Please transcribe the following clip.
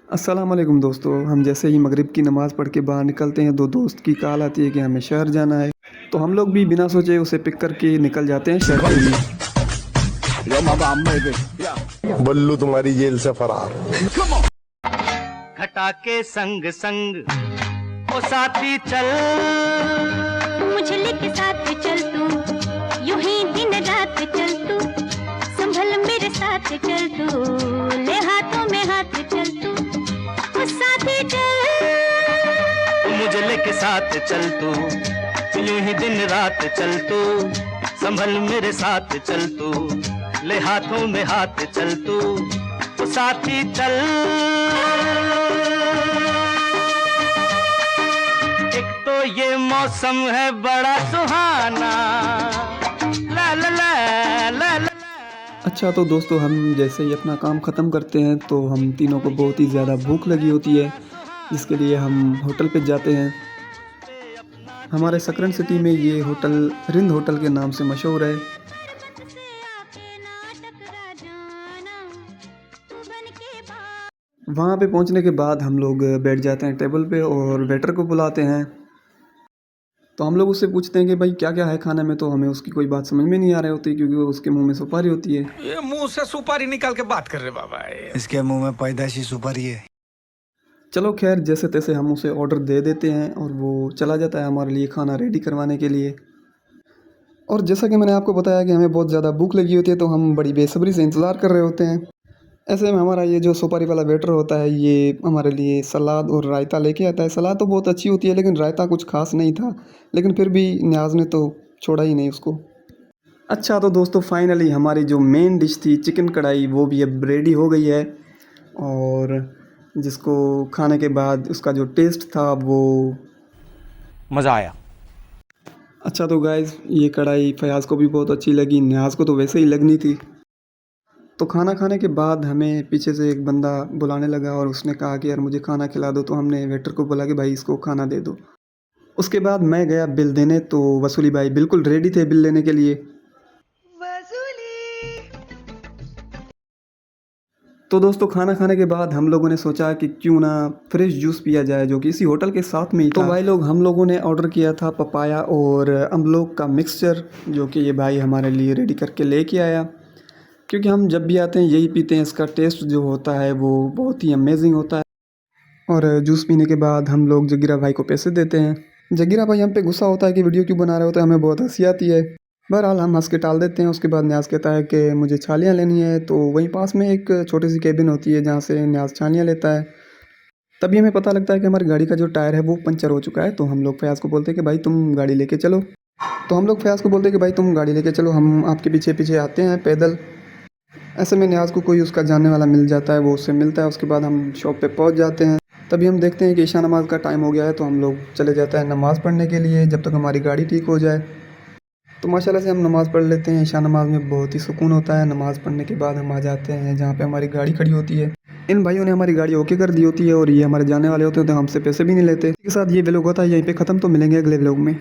अस्सलाम वालेकुम दोस्तों। हम जैसे ही मगरिब की नमाज़ पढ़ के बाहर निकलते हैं, दो दोस्त की कॉल आती है कि हमें शहर जाना है। तो हम लोग भी बिना सोचे उसे पिक करके निकल जाते हैं शहर के लिए। बल्लू तुम्हारी जेल से फरार। घटा के संग संग ओ साथी चल, मुझे लेके साथ चल तू, यूं ही दिन रात चल तू, संभल मेरे साथ चल तू, ले हाथों में हाथ चल तू, ओ साथी चल। मुझे लेके साथ चल तू, यूं ही दिन रात चल तू, संभल मेरे साथ चल तू, ले हाथों में हाथ चल तू, ओ साथी चल। एक तो ये मौसम है बड़ा सुहाना, ला ला ला ला ला। अच्छा तो दोस्तों, हम जैसे ही अपना काम ख़त्म करते हैं तो हम तीनों को बहुत ही ज़्यादा भूख लगी होती है, जिसके लिए हम होटल पे जाते हैं। हमारे सकरन सिटी में ये होटल रिंद होटल के नाम से मशहूर है। वहाँ पे पहुँचने के बाद हम लोग बैठ जाते हैं टेबल पे और वेटर को बुलाते हैं। तो हम लोग उससे पूछते हैं कि भाई क्या क्या है खाने में, तो हमें उसकी कोई बात समझ में नहीं आ रही होती क्योंकि वो उसके मुंह में सुपारी होती है। ये मुंह से सुपारी निकाल के बात कर रहे बाबा। इसके मुंह में पैदाशी सुपारी है। चलो खैर, जैसे तैसे हम उसे ऑर्डर दे देते हैं और वो चला जाता है हमारे लिए खाना रेडी करवाने के लिए। और जैसा कि मैंने आपको बताया कि हमें बहुत ज़्यादा भूख लगी होती है, तो हम बड़ी बेसब्री से इंतज़ार कर रहे होते हैं। ऐसे में हमारा ये जो सुपारी वाला वेटर होता है, ये हमारे लिए सलाद और रायता लेके आता है। सलाद तो बहुत अच्छी होती है लेकिन रायता कुछ खास नहीं था, लेकिन फिर भी न्याज ने तो छोड़ा ही नहीं उसको। अच्छा तो दोस्तों, फाइनली हमारी जो मेन डिश थी चिकन कढ़ाई, वो भी अब रेडी हो गई है। और जिसको खाने के बाद उसका जो टेस्ट था वो मजा आया। अच्छा तो गाइज़, ये कढ़ाई फयाज़ को भी बहुत अच्छी लगी, न्याज को तो वैसे ही लगनी थी। तो खाना खाने के बाद हमें पीछे से एक बंदा बुलाने लगा और उसने कहा कि यार मुझे खाना खिला दो। तो हमने वेटर को बोला कि भाई इसको खाना दे दो। उसके बाद मैं गया बिल देने, तो वसूली भाई बिल्कुल रेडी थे बिल लेने के लिए। तो दोस्तों, खाना खाने के बाद हम लोगों ने सोचा कि क्यों ना फ्रेश जूस पिया जाए, जो कि इसी होटल के साथ में ही था। तो भाई लोग, हम लोगों ने ऑर्डर किया था पपाया और अमलोक का मिक्सचर, जो कि ये भाई हमारे लिए रेडी करके लेके आया। क्योंकि हम जब भी आते हैं यही पीते हैं, इसका टेस्ट जो होता है वो बहुत ही अमेजिंग होता है। और जूस पीने के बाद हम लोग जगीरा भाई को पैसे देते हैं। जगीरा भाई हम पे गुस्सा होता है कि वीडियो क्यों बना रहे होते हैं, हमें बहुत हंसी आती है। बहरहाल हम हंस के टाल देते हैं। उसके बाद न्याज कहता है कि मुझे छालियाँ लेनी है, तो वहीं पास में एक छोटी सी केबिन होती है जहाँ से न्याज छालियाँ लेता है। तभी हमें पता लगता है कि हमारी गाड़ी का जो टायर है वो पंचर हो चुका है। तो हम लोग फयाज़ को बोलते हैं कि भाई तुम गाड़ी लेके चलो। तो हम लोग फयाज़ को बोलते हैं कि भाई तुम गाड़ी लेके चलो, हम आपके पीछे पीछे आते हैं पैदल। ऐसे में न्याज को कोई उसका जानने वाला मिल जाता है, वो उससे मिलता है। उसके बाद हम शॉप पे पहुंच जाते हैं। तभी हम देखते हैं कि ईशा नमाज़ का टाइम हो गया है, तो हम लोग चले जाते हैं नमाज़ पढ़ने के लिए जब तक हमारी गाड़ी ठीक हो जाए। तो माशाल्लाह से हम नमाज़ पढ़ लेते हैं। ईशा नमाज़ में बहुत ही सुकून होता है। नमाज़ पढ़ने के बाद हम आ जाते हैं जहाँ पे हमारी गाड़ी खड़ी होती है। इन भाइयों ने हमारी गाड़ी ओके कर दी होती है और ये हमारे जाने वाले होते हैं, तो हमसे पैसे भी नहीं लेते। इसके साथ ये व्लॉग होता है यहीं पे ख़त्म। तो मिलेंगे अगले व्लॉग में।